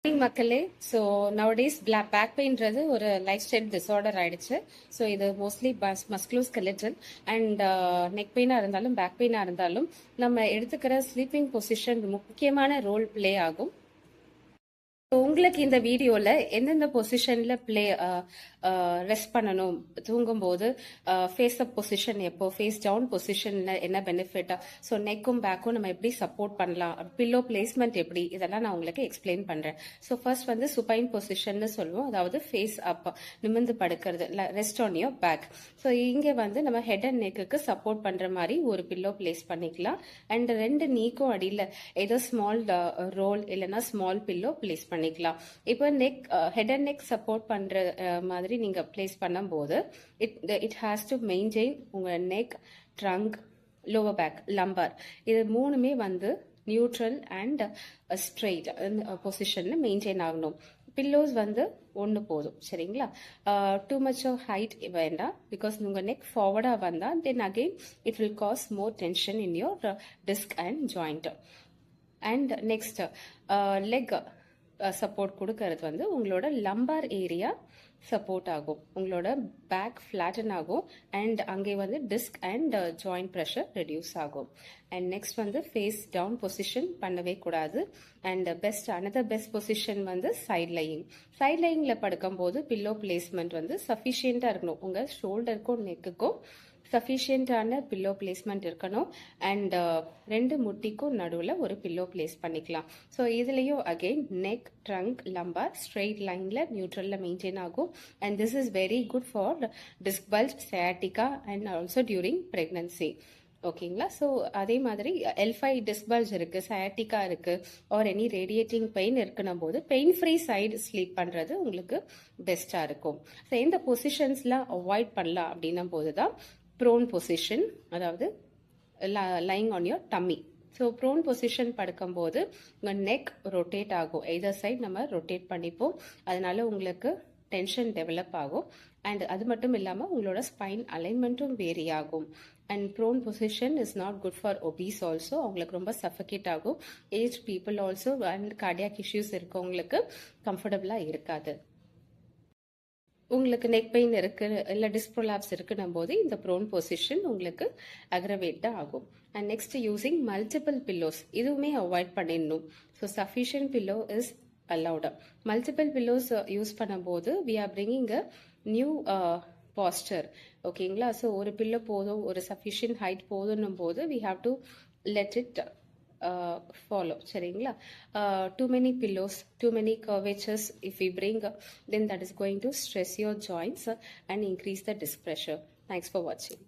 மக்களே, so nowadays back பெயின்றது ஒரு life style disorder ஆயிடுச்சு. ஸோ இது மோஸ்ட்லி மஸ்குலோஸ்கெலட்டல் அண்ட் நெக் பெயினாக இருந்தாலும் பேக் பெயினாக இருந்தாலும் நம்ம எடுத்துக்கிற ஸ்லீப்பிங் பொசிஷன் முக்கியமான ரோல் பிளே ஆகும். உங்களுக்கு இந்த வீடியோல எந்தெந்த பொசிஷன்ல ரெஸ்ட் பண்ணணும், தூங்கும்போது ஃபேஸ் அப் பொசிஷன் எப்போ, ஃபேஸ் டவுன் பொசிஷன்ல என்ன பெனிஃபிட், ஸோ நெக்கும் பேக்கும் நம்ம எப்படி சப்போர்ட் பண்ணலாம், பில்லோ பிளேஸ்மெண்ட் எப்படி, இதெல்லாம் நான் உங்களுக்கு எக்ஸ்பிளைன் பண்றேன். ஸோ ஃபர்ஸ்ட் வந்து சுப்பைன் பொசிஷன் சொல்லுவோம், அதாவது ஃபேஸ் அப், நிமிர்ந்து படுக்கிறது, rest on your back. So இங்க வந்து நம்ம ஹெட் அண்ட் நெக்குக்கு சப்போர்ட் பண்ற மாதிரி ஒரு பில்லோ பிளேஸ் பண்ணிக்கலாம். அண்ட் ரெண்டு நீக்கும் அடியில் ஏதோ ஸ்மால் ரோல் இல்லைன்னா ஸ்மால் பில்லோ பிளேஸ் பண்ணிக்கலாம். இப்போ neck head and neck support பண்ற மாதிரி நீங்க பிளேஸ் பண்ணும்போது இட் ஹாஸ் டு மெயின்டைன் உங்க neck, trunk, lower back, lumbar இது மூணுமே வந்து நியூட்ரல் அண்ட் ஸ்ட்ரெயிட் பொசிஷன்ல மெயின்டைன் ஆகணும். பில்லோஸ் வந்து ஒன்று போதும், சரிங்களா? டூ மச் ஆஃப் ஹைட் வேண்டாம், பிகாஸ் உங்கள் நெக் ஃபார்வர்டாக வந்தால் then again it will cause more tension in your disc and joint. And next leg support கொடுக்கறது வந்து உங்களோட லம்பார் ஏரியா சப்போர்ட் ஆகும், உங்களோட பேக் ஃபிளாட்டன் ஆகும் அண்ட் அங்கே வந்து disc and joint pressure reduce ஆகும். அண்ட் நெக்ஸ்ட் வந்து ஃபேஸ் டவுன் பொசிஷன் பண்ணவே கூடாது. And another best position side சைட் லையிங். சைட் லையிங்ல படுக்கும் போது பில்லோ பிளேஸ்மெண்ட் வந்து சஃபிஷியண்டா இருக்கணும், உங்க ஷோல்டருக்கும் நெக்குக்கும் சஃபிஷியண்டான பில்லோ பிளேஸ்மெண்ட் இருக்கணும். அண்ட் ரெண்டு முட்டிக்கும் நடுவில் ஒரு பில்லோ பிளேஸ் பண்ணிக்கலாம். ஸோ இதுலேயும் again neck, trunk, lumbar straight லைனில் நியூட்ரலில் மெயின்டைன் ஆகும். And this is very good for disc bulge, sciatica and also during pregnancy. ஓகேங்களா? ஸோ அதே மாதிரி L5 டிஸ்க் பல்ஜ் இருக்கு, சயாட்டிகா இருக்கு, ஆர் எனி ரேடியேட்டிங் பெயின் இருக்கணும் போது பெயின் ஃப்ரீ சைடு ஸ்லீப் பண்றது உங்களுக்கு பெஸ்டா இருக்கும். ஸோ எந்த பொசிஷன்ஸ்லாம் அவாய்ட் பண்ணலாம் அப்படின்னும் போது தான் ப்ரோன் பொசிஷன், அதாவது lying on your tummy. So prone position படுக்கும்போது உங்கள் நெக் ரொட்டேட் ஆகும், எதர் சைட் நம்ம ரொட்டேட் பண்ணிப்போம், அதனால உங்களுக்கு டென்ஷன் டெவலப் ஆகும். அண்ட் அது மட்டும் இல்லாமல் உங்களோட ஸ்பைன் அலைன்மெண்ட்டும் வேரி ஆகும். And prone position is not good for obese also, அவங்களுக்கு ரொம்ப சஃபகேட் ஆகும். Age people also and cardiac issues இருக்கவங்களுக்கு கம்ஃபர்டபுளாக இருக்காது. உங்களுக்கு நெக் பெயின் இருக்கு இல்லை டிஸ்ப்ரோலாப்ஸ் இருக்குன்னும் போது இந்த ப்ரோன் பொசிஷன் உங்களுக்கு அக்ரவேட் ஆகும். And next using multiple pillows, இதுவுமே அவாய்ட் பண்ணிடணும். So sufficient pillow is allowed. Multiple pillows use பண்ணும்போது we are bringing a new posture. ஓகேங்களா? ஸோ ஒரு பில்லோ போதும், ஒரு சஃபிஷியன்ட் ஹைட் போதுன்னும் போது we have to let it follow, சரிங்களா? Too many pillows, too many curvatures if we bring, then that is going to stress your joints and increase the disc pressure. Thanks for watching.